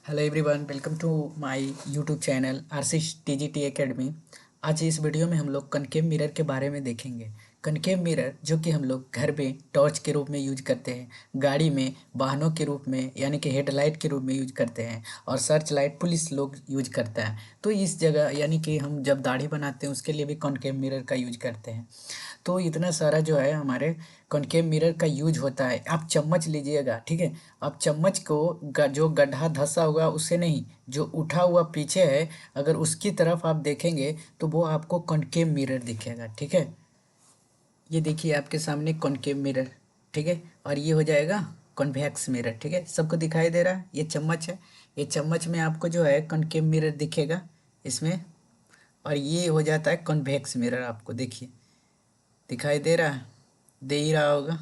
Hello everyone, welcome to my YouTube channel RC TGT academy. आज इस video में हम लोग कनकेव मिरर के बारे में देखेंगे। कनकेव मिरर जो कि हम लोग घर में टॉर्च के रूप में यूज करते हैं, गाड़ी में वाहनों के रूप में यानी कि हेडलाइट के रूप में यूज करते हैं, और सर्च लाइट पुलिस लोग यूज करता है। तो इस जगह यानी कि हम जब दाढ़ी बनाते हैं उसके लिए भी कनकेव मिरर का यूज करते हैं। तो इतना सारा जो है हमारे कॉनकेव मिरर का यूज होता है। आप चम्मच लीजिएगा, ठीक है। आप चम्मच को जो गड्ढा धंसा हुआ उससे नहीं, जो उठा हुआ पीछे है, अगर उसकी तरफ आप देखेंगे तो वो आपको कॉनकेव मिरर दिखेगा, ठीक है। ये देखिए आपके सामने कॉनकेव मिरर, ठीक है। और ये हो जाएगा कॉन्वेक्स मिरर, ठीक है। सबको दिखाई दे रहा है, ये चम्मच है। ये चम्मच में आपको जो है कॉनकेव मिरर दिखेगा इसमें। और ये हो जाता है कॉन्वेक्स मिरर। आपको देखिए दिखाई दे रहा है, दे ही रहा होगा।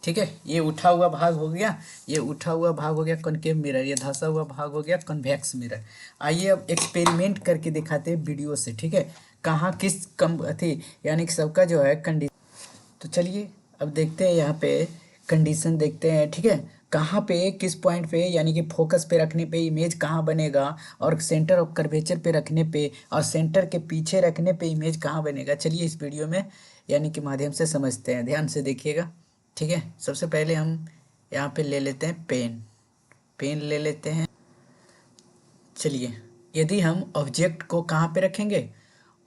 ठीक है। ये उठा हुआ भाग हो गया, ये उठा हुआ भाग हो गया कॉनकेव मिरर, ये धंसा हुआ भाग हो गया कॉन्वेक्स मिरर। आइए अब एक्सपेरिमेंट करके दिखाते हैं वीडियो से, ठीक है। कहाँ किस कम थी यानी कि सबका जो है कंडीशन। तो चलिए अब देखते हैं यहाँ पे कंडीशन देखते हैं, ठीक है। कहाँ पे किस पॉइंट पे यानी कि फोकस पे रखने पे इमेज कहाँ बनेगा, और सेंटर ऑफ कर्वेचर पे रखने पे और सेंटर के पीछे रखने पे इमेज कहाँ बनेगा। चलिए इस वीडियो में यानी कि माध्यम से समझते हैं, ध्यान से देखिएगा, ठीक है। सबसे पहले हम यहाँ पे ले लेते हैं पेन, पेन ले लेते हैं। चलिए, यदि हम ऑब्जेक्ट को कहाँ पे रखेंगे,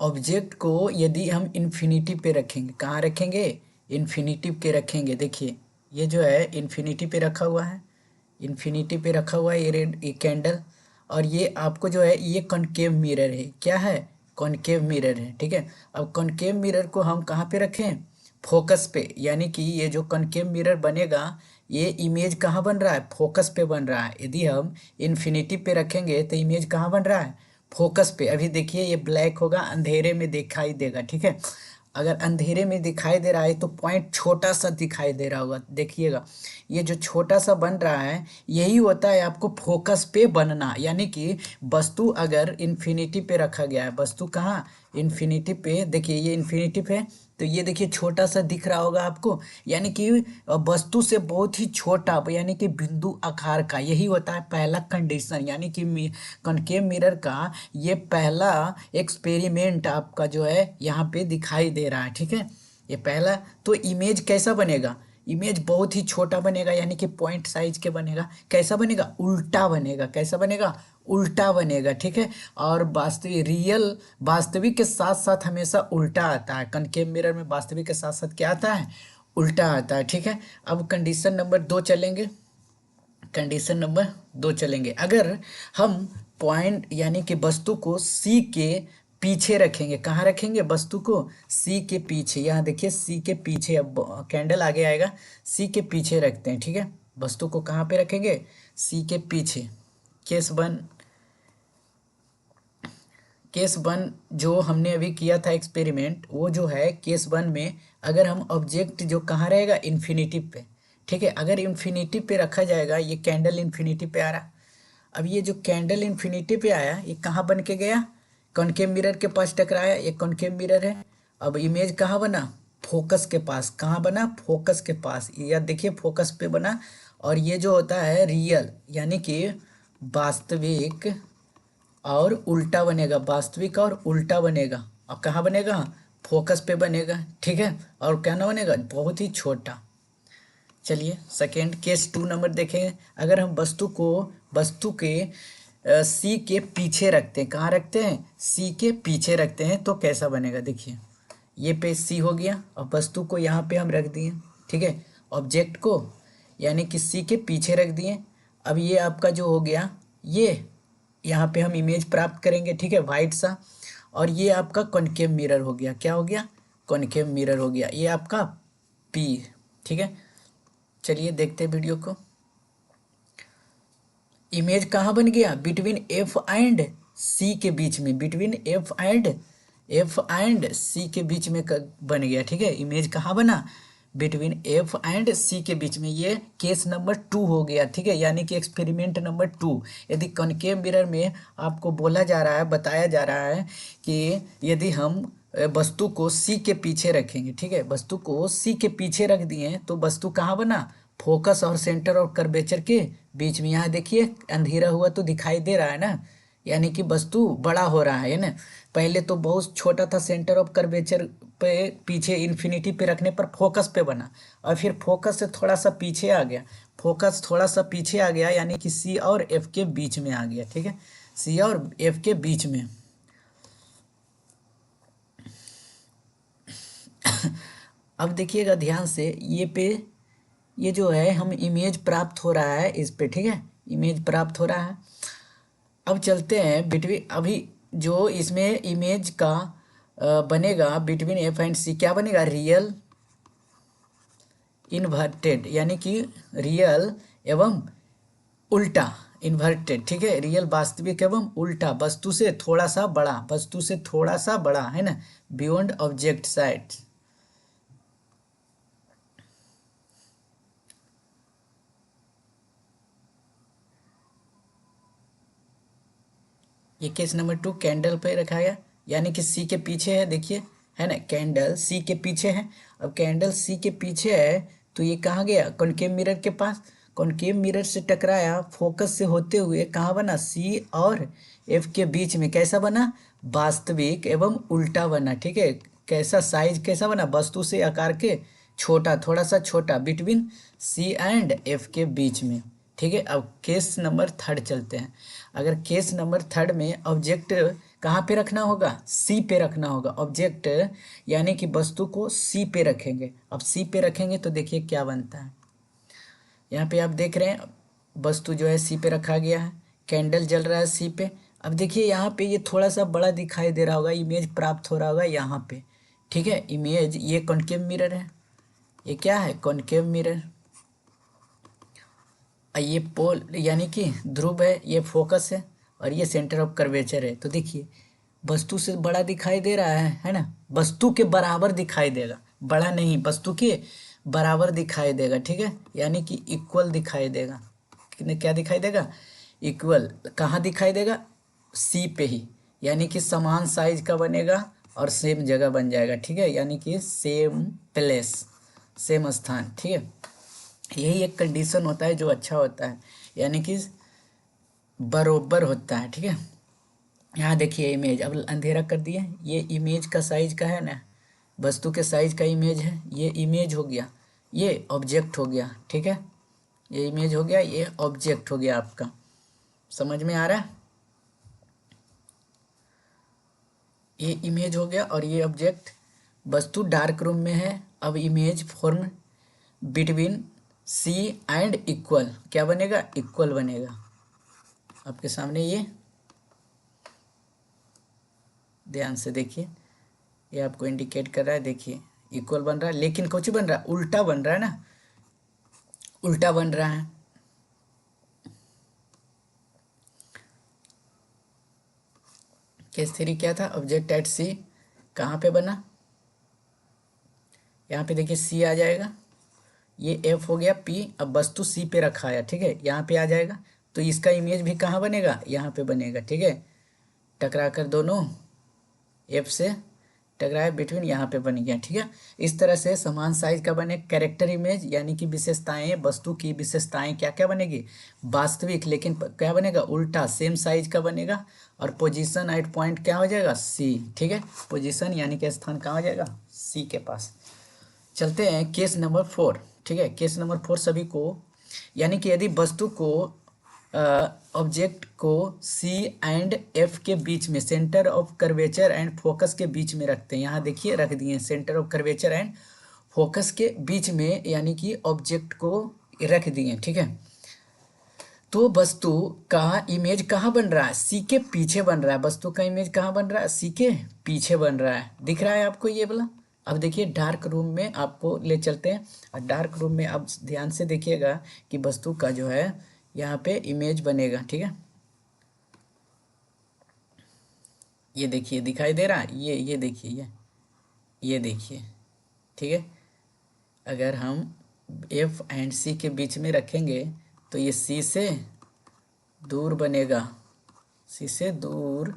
ऑब्जेक्ट को यदि हम इन्फिनिटी पे रखेंगे, कहाँ रखेंगे, इन्फिनिटी पे रखेंगे। देखिए ये जो है इन्फिनिटी पे रखा हुआ है, इन्फिनिटी पे रखा हुआ है ये रेड ये कैंडल। और ये आपको जो है ये कॉनकेव मिरर है, क्या है, कॉनकेव मिरर है, ठीक है। अब कॉनकेव मिरर को हम कहाँ पे रखें, फोकस पे, यानी कि ये जो कॉनकेव मिरर बनेगा ये इमेज कहाँ बन रहा है, फोकस पे बन रहा है। यदि हम इन्फिनिटी पे रखेंगे तो इमेज कहाँ बन रहा है, फोकस पे। अभी देखिए ये ब्लैक होगा, अंधेरे में दिखाई देगा, ठीक है। अगर अंधेरे में दिखाई दे रहा है तो पॉइंट छोटा सा दिखाई दे रहा होगा, देखिएगा ये जो छोटा सा बन रहा है यही होता है आपको फोकस पे बनना। यानी कि वस्तु अगर इन्फिनिटी पे रखा गया है, वस्तु कहाँ, इन्फिनिटी पे, देखिए ये इन्फिनिटी पे, तो ये देखिए छोटा सा दिख रहा होगा आपको, यानी कि वस्तु से बहुत ही छोटा यानी कि बिंदु आकार का, यही होता है पहला कंडीशन। यानी कि कॉनकेव मिरर का ये पहला एक्सपेरिमेंट आपका जो है यहाँ पे दिखाई दे रहा है, ठीक है। ये पहला। तो इमेज कैसा बनेगा, इमेज बहुत ही छोटा बनेगा, यानी कि पॉइंट साइज के बनेगा। कैसा बनेगा, उल्टा बनेगा, कैसा बनेगा, उल्टा बनेगा, ठीक है। और वास्तविक रियल वास्तविक के साथ साथ हमेशा उल्टा आता है, कनकेव मिरर में वास्तविक के साथ साथ क्या आता है, उल्टा आता है, ठीक है। अब कंडीशन नंबर 2 चलेंगे, कंडीशन नंबर 2 चलेंगे। अगर हम पॉइंट यानी कि वस्तु को सी के पीछे रखेंगे, कहाँ रखेंगे, वस्तु को सी के पीछे, यहाँ देखिए सी के पीछे, अब कैंडल आगे आएगा, सी के पीछे रखते हैं, ठीक है। वस्तु को कहाँ पे रखेंगे, सी के पीछे। केस वन, केस वन जो हमने अभी किया था एक्सपेरिमेंट, वो जो है केस वन में अगर हम ऑब्जेक्ट जो कहाँ रहेगा, इन्फिनिटी पे, ठीक है। अगर इन्फिनिटी पे रखा जाएगा, ये कैंडल इन्फिनिटी पे आ रहा। अब ये जो कैंडल इन्फिनिटी पे आया ये कहाँ बन के गया, कॉनकेव मिरर के पास टकराया, ये कॉनकेव मिरर है। अब इमेज कहाँ बना, फोकस के पास, कहाँ बना, फोकस के पास, या देखिए फोकस पे बना। और ये जो होता है रियल यानी कि वास्तविक, और उल्टा बनेगा, वास्तविक और उल्टा बनेगा। और कहाँ बनेगा, फोकस पे बनेगा, ठीक है। और क्या ना बनेगा, बहुत ही छोटा। चलिए सेकेंड केस 2 नंबर देखें। अगर हम वस्तु के सी के पीछे रखते हैं, कहाँ रखते हैं, सी के पीछे रखते हैं, तो कैसा बनेगा। देखिए ये पे सी हो गया और वस्तु को यहाँ पे हम रख दिए, ठीक है। ऑब्जेक्ट को यानी कि सी के पीछे रख दिए। अब ये आपका जो हो गया, ये यहाँ पे हम इमेज प्राप्त करेंगे, ठीक है, वाइट सा। और ये आपका कॉनकेव मिरर हो गया, क्या हो गया, कॉनकेव मिरर हो गया, ये आपका पी, ठीक है। चलिए देखते हैं वीडियो को। इमेज कहाँ बन गया, बिटवीन एफ एंड सी के बीच में, बिटवीन एफ एंड सी के बीच में बन गया, ठीक है। इमेज कहाँ बना, बिटवीन एफ एंड सी के बीच में। ये केस नंबर 2 हो गया, ठीक है, यानी कि एक्सपेरिमेंट नंबर 2। यदि कॉनकेव मिरर में आपको बोला जा रहा है, बताया जा रहा है कि यदि हम वस्तु को सी के पीछे रखेंगे, ठीक है, वस्तु को सी के पीछे रख दिए तो वस्तु कहाँ बना, फोकस और सेंटर ऑफ कर्वेचर के बीच में। यहाँ देखिए अंधेरा हुआ तो दिखाई दे रहा है ना, यानी कि वस्तु बड़ा हो रहा है ना। पहले तो बहुत छोटा था, सेंटर ऑफ कर्वेचर पे पीछे इन्फिनिटी पे रखने पर फोकस पे बना, और फिर फोकस से थोड़ा सा पीछे आ गया, फोकस थोड़ा सा पीछे आ गया, यानी कि सी और एफ के बीच में आ गया। ठीक है, सी और एफ के बीच में। अब देखिएगा ध्यान से, ये पे ये जो है हम इमेज प्राप्त हो रहा है इस पे। ठीक है, इमेज प्राप्त हो रहा है। अब चलते हैं बिटवीन, अभी जो इसमें इमेज का बनेगा बिटवीन एफ एंड सी, क्या बनेगा? रियल इन्वर्टेड, यानी कि रियल एवं उल्टा इन्वर्टेड। ठीक है, रियल वास्तविक एवं उल्टा, वस्तु से थोड़ा सा बड़ा, वस्तु से थोड़ा सा बड़ा, है ना, बियॉन्ड ऑब्जेक्ट साइड। ये केस नंबर 2 कैंडल पे रखा गया, यानी कि सी के पीछे है, देखिए है ना, कैंडल सी के पीछे है। अब कैंडल सी के पीछे है तो ये कहाँ गया? कॉनकेव मिरर के पास, कॉनकेव मिरर से टकराया, फोकस से होते हुए कहाँ बना? सी और एफ के बीच में। कैसा बना? वास्तविक एवं उल्टा बना। ठीक है, कैसा साइज कैसा बना? वस्तु से आकार के छोटा, थोड़ा सा छोटा, बिटवीन सी एंड एफ के बीच में। ठीक है, अब केस नंबर 3 चलते हैं। अगर केस नंबर 3 में ऑब्जेक्ट कहाँ पे रखना होगा? सी पे रखना होगा ऑब्जेक्ट, यानी कि वस्तु को सी पे रखेंगे। अब सी पे रखेंगे तो देखिए क्या बनता है। यहाँ पे आप देख रहे हैं वस्तु जो है सी पे रखा गया है, कैंडल जल रहा है सी पे। अब देखिए यहाँ पे ये थोड़ा सा बड़ा दिखाई दे रहा होगा, इमेज प्राप्त हो रहा होगा यहाँ पे। ठीक है, इमेज, ये कॉनकेव मिरर है, ये क्या है? Concave mirror. ये पोल यानी कि ध्रुव है, ये फोकस है, और ये सेंटर ऑफ कर्वेचर है। तो देखिए वस्तु से बड़ा दिखाई दे रहा है ना, वस्तु के बराबर दिखाई देगा, बड़ा नहीं, वस्तु के बराबर दिखाई देगा। ठीक है, यानी कि इक्वल दिखाई देगा। क्या दिखाई देगा? इक्वल। कहाँ दिखाई देगा? सी पे ही, यानी कि समान साइज का बनेगा और सेम जगह बन जाएगा। ठीक है, यानी कि सेम प्लेस, सेम स्थान। ठीक है, यही एक कंडीशन होता है जो अच्छा होता है, यानी कि बरोबर होता है। ठीक है, यहाँ देखिए इमेज, अब अंधेरा कर दिए, ये इमेज का साइज का है ना, वस्तु के साइज का इमेज है, ये इमेज हो गया, ये ऑब्जेक्ट हो गया। ठीक है, ये इमेज हो गया, ये ऑब्जेक्ट हो गया आपका। समझ में आ रहा है? ये इमेज हो गया और ये ऑब्जेक्ट। वस्तु डार्क रूम में है। अब image form between C and equal, क्या बनेगा? इक्वल बनेगा। आपके सामने ये ध्यान से देखिए, ये आपको इंडिकेट कर रहा है, देखिए इक्वल बन रहा है, लेकिन कुछ बन रहा है, उल्टा बन रहा है ना, उल्टा बन रहा है। केस 3 क्या था? ऑब्जेक्ट एट सी कहाँ पे बना? यहाँ पे देखिए सी आ जाएगा, ये एफ हो गया पी, अब वस्तु सी पे रखा है। ठीक है, यहाँ पे आ जाएगा, तो इसका इमेज भी कहाँ बनेगा? यहाँ पे बनेगा। ठीक है, टकरा कर दोनों एफ से टकराए, बिटवीन यहाँ पे बन गया। ठीक है, इस तरह से समान साइज का बने कैरेक्टर इमेज, यानी कि विशेषताएं, वस्तु की विशेषताएं क्या क्या बनेगी? वास्तविक, लेकिन क्या बनेगा? उल्टा, सेम साइज का बनेगा। और पोजीशन एट पॉइंट क्या हो जाएगा? सी। ठीक है, पोजीशन यानी कि स्थान कहाँ हो जाएगा? सी के पास। चलते हैं केस नंबर 4। ठीक है, केस नंबर 4 सभी को, यानी कि यदि वस्तु को ऑब्जेक्ट को सी एंड एफ के बीच में, centre of curvature and focus के बीच में रखते हैं। यहाँ देखिए रख दिए centre of curvature and focus के बीच में, यानी कि ऑब्जेक्ट को रख दिए। ठीक है, तो वस्तु का इमेज कहाँ बन रहा है? सी के पीछे बन रहा है। वस्तु का इमेज कहाँ बन रहा है? सी के पीछे बन रहा है। दिख रहा है आपको ये वाला? अब देखिए डार्क रूम में आपको ले चलते हैं, और डार्क रूम में आप ध्यान से देखिएगा कि वस्तु का जो है यहाँ पे इमेज बनेगा। ठीक है, ये देखिए दिखाई दे रहा है, ये देखिए, ये देखिए। ठीक है, अगर हम एफ एंड सी के बीच में रखेंगे तो ये सी से दूर बनेगा, सी से दूर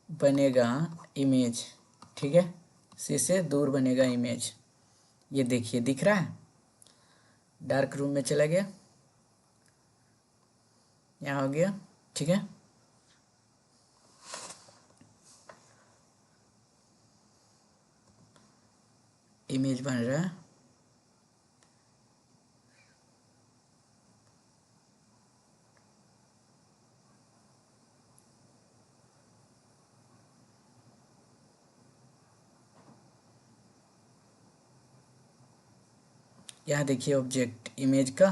बनेगा इमेज। ठीक है, सी से दूर बनेगा इमेज। ये देखिए दिख रहा है, डार्क रूम में चला गया, यहाँ हो गया, ठीक है। इमेज बन रहा है, यहाँ देखिए ऑब्जेक्ट इमेज का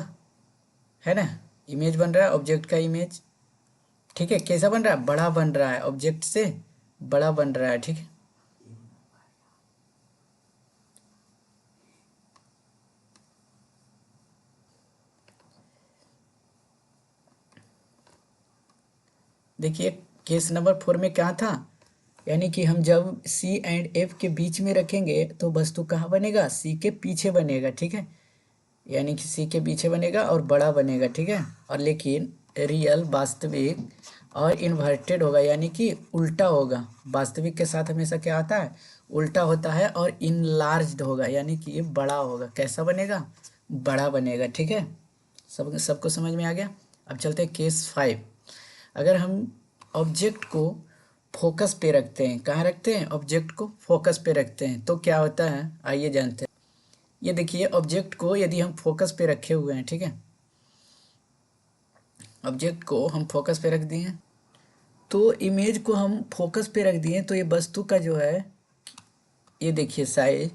है ना, इमेज बन रहा है ऑब्जेक्ट का इमेज, ठीक है। कैसा बन रहा है, बड़ा बन रहा है, ऑब्जेक्ट से बड़ा बन रहा है, ठीक है। देखिए केस नंबर 4 में क्या था, यानी कि हम जब सी एंड एफ के बीच में रखेंगे तो वस्तु कहाँ बनेगा, सी के पीछे बनेगा, ठीक है। यानी कि सी के पीछे बनेगा और बड़ा बनेगा, ठीक है। और लेकिन रियल वास्तविक और इन्वर्टेड होगा, यानी कि उल्टा होगा। वास्तविक के साथ हमेशा क्या आता है, उल्टा होता है। और इनलार्ज्ड होगा, यानी कि ये बड़ा होगा। कैसा बनेगा, बड़ा बनेगा, ठीक है। सबको समझ में आ गया। अब चलते हैं केस 5। अगर हम ऑब्जेक्ट को फोकस पे रखते हैं, कहाँ रखते हैं, ऑब्जेक्ट को फोकस पे रखते हैं, तो क्या होता है, आइए जानते हैं। ये देखिए ऑब्जेक्ट को यदि हम फोकस पे रखे हुए हैं, ठीक है, ऑब्जेक्ट को हम फोकस पे रख दिए हैं, तो इमेज को हम फोकस पे रख दिए, तो ये वस्तु का जो है, ये देखिए साइज,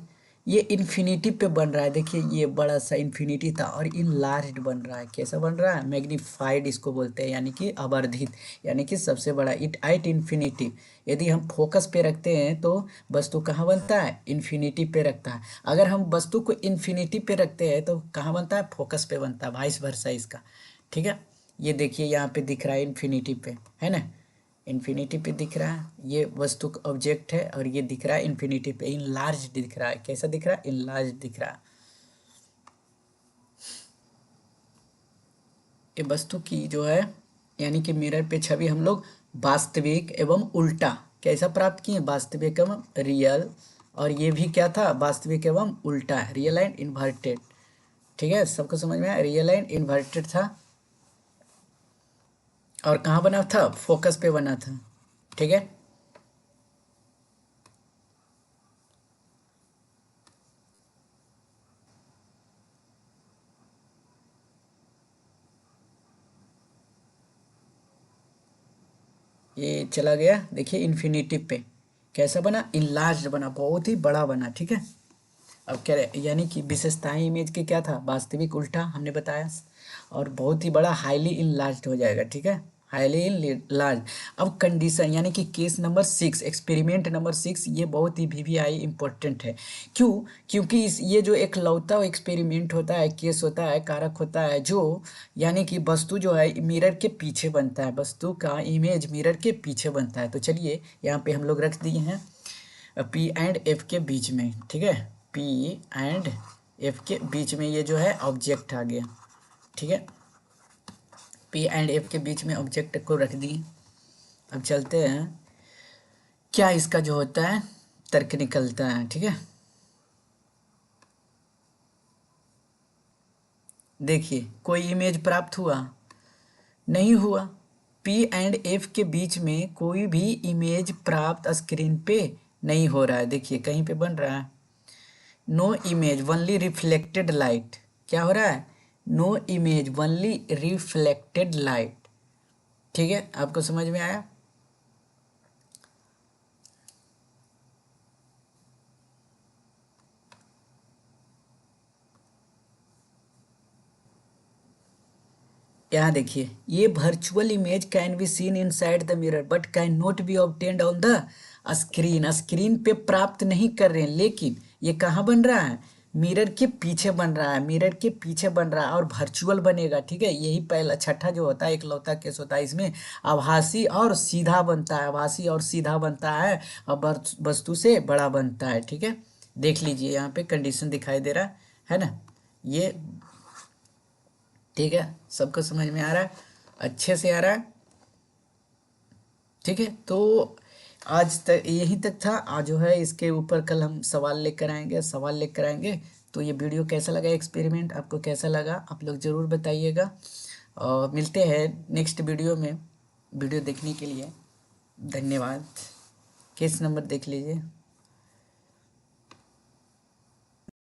ये इन्फिनिटी पे बन रहा है। देखिए ये बड़ा सा इन्फिनिटी था और इनलार्ज्ड बन रहा है। कैसा बन रहा है, मैग्नीफाइड इसको बोलते हैं, यानी कि अवर्धित, यानी कि सबसे बड़ा, इट एट इन्फिनिटी। यदि हम फोकस पे रखते हैं तो वस्तु कहाँ बनता है, इन्फिनिटी पे रखता है। अगर हम वस्तु को इन्फिनिटी पे रखते हैं तो कहाँ बनता है, फोकस पे बनता है, वाइस वर्सा इसका, ठीक है। ये देखिए यहाँ पे दिख रहा है इन्फिनिटी पे, है ना, इन्फिनिटी पे दिख रहा है, ये वस्तु का ऑब्जेक्ट है, और ये दिख रहा है इन्फिनिटी पे, इन लार्ज दिख रहा है। कैसा दिख रहा है, इन लार्ज दिख रहा है। ये वस्तु की जो है, यानी कि मिरर पे छवि हम लोग वास्तविक एवं उल्टा कैसा प्राप्त किए, वास्तविक एवं रियल। और ये भी क्या था, वास्तविक एवं उल्टा, रियल एंड इन्वर्टेड, ठीक है। सबको समझ में आया, रियल एंड इन्वर्टेड था। और कहाँ बना था, फोकस पे बना था, ठीक है। ये चला गया, देखिए इन्फिनिटी पे कैसा बना, इनलार्ज्ड बना, बहुत ही बड़ा बना, ठीक है। अब कह रहे यानी कि विशेषताएं इमेज के क्या था, वास्तविक उल्टा हमने बताया, और बहुत ही बड़ा हाईली इनलार्ज्ड हो जाएगा, ठीक है, हाईली इनलार्ज। अब कंडीशन, यानी कि केस नंबर 6, एक्सपेरिमेंट नंबर 6, ये बहुत ही वीवीआई इंपॉर्टेंट है। क्यों, क्योंकि ये जो एक लौता एक्सपेरिमेंट होता है, केस होता है, कारक होता है, जो यानी कि वस्तु जो है मिरर के पीछे बनता है, वस्तु का इमेज मिरर के पीछे बनता है। तो चलिए यहाँ पे हम लोग रख दिए हैं पी एंड एफ के बीच में, ठीक है, पी एंड एफ के बीच में ये जो है ऑब्जेक्ट आ गया, ठीक है। पी एंड एफ के बीच में ऑब्जेक्ट को रख दिए। अब चलते हैं, क्या इसका जो होता है तर्क निकलता है, ठीक है। देखिए कोई इमेज प्राप्त हुआ, नहीं हुआ। पी एंड एफ के बीच में कोई भी इमेज प्राप्त स्क्रीन पे नहीं हो रहा है। देखिए कहीं पे बन रहा है, no image only reflected light, क्या हो रहा है, no image only reflected light, ठीक है। आपको समझ में आया। यहाँ देखिए, ये virtual image can be seen inside the mirror but can not be obtained on the screen, screen पे प्राप्त नहीं कर रहे हैं, लेकिन ये कहाँ बन रहा है, मिरर के पीछे बन रहा है, मिरर के पीछे बन रहा है और वर्चुअल बनेगा, ठीक है। यही पहला छठा जो होता है एकलौता केस होता है, इसमें आभासी और सीधा बनता है, आभासी और सीधा बनता है, और वस्तु से बड़ा बनता है, ठीक है। देख लीजिए यहाँ पे कंडीशन दिखाई दे रहा है ना, ये ठीक है। सबको समझ में आ रहा है, अच्छे से आ रहा है, ठीक है। तो आज तक यहीं तक था, आज जो है इसके ऊपर कल हम सवाल लेकर आएंगे, सवाल लेकर आएंगे। तो ये वीडियो कैसा लगा, एक्सपेरिमेंट आपको कैसा लगा आप लोग ज़रूर बताइएगा। और मिलते हैं नेक्स्ट वीडियो में। वीडियो देखने के लिए धन्यवाद। केस नंबर देख लीजिए।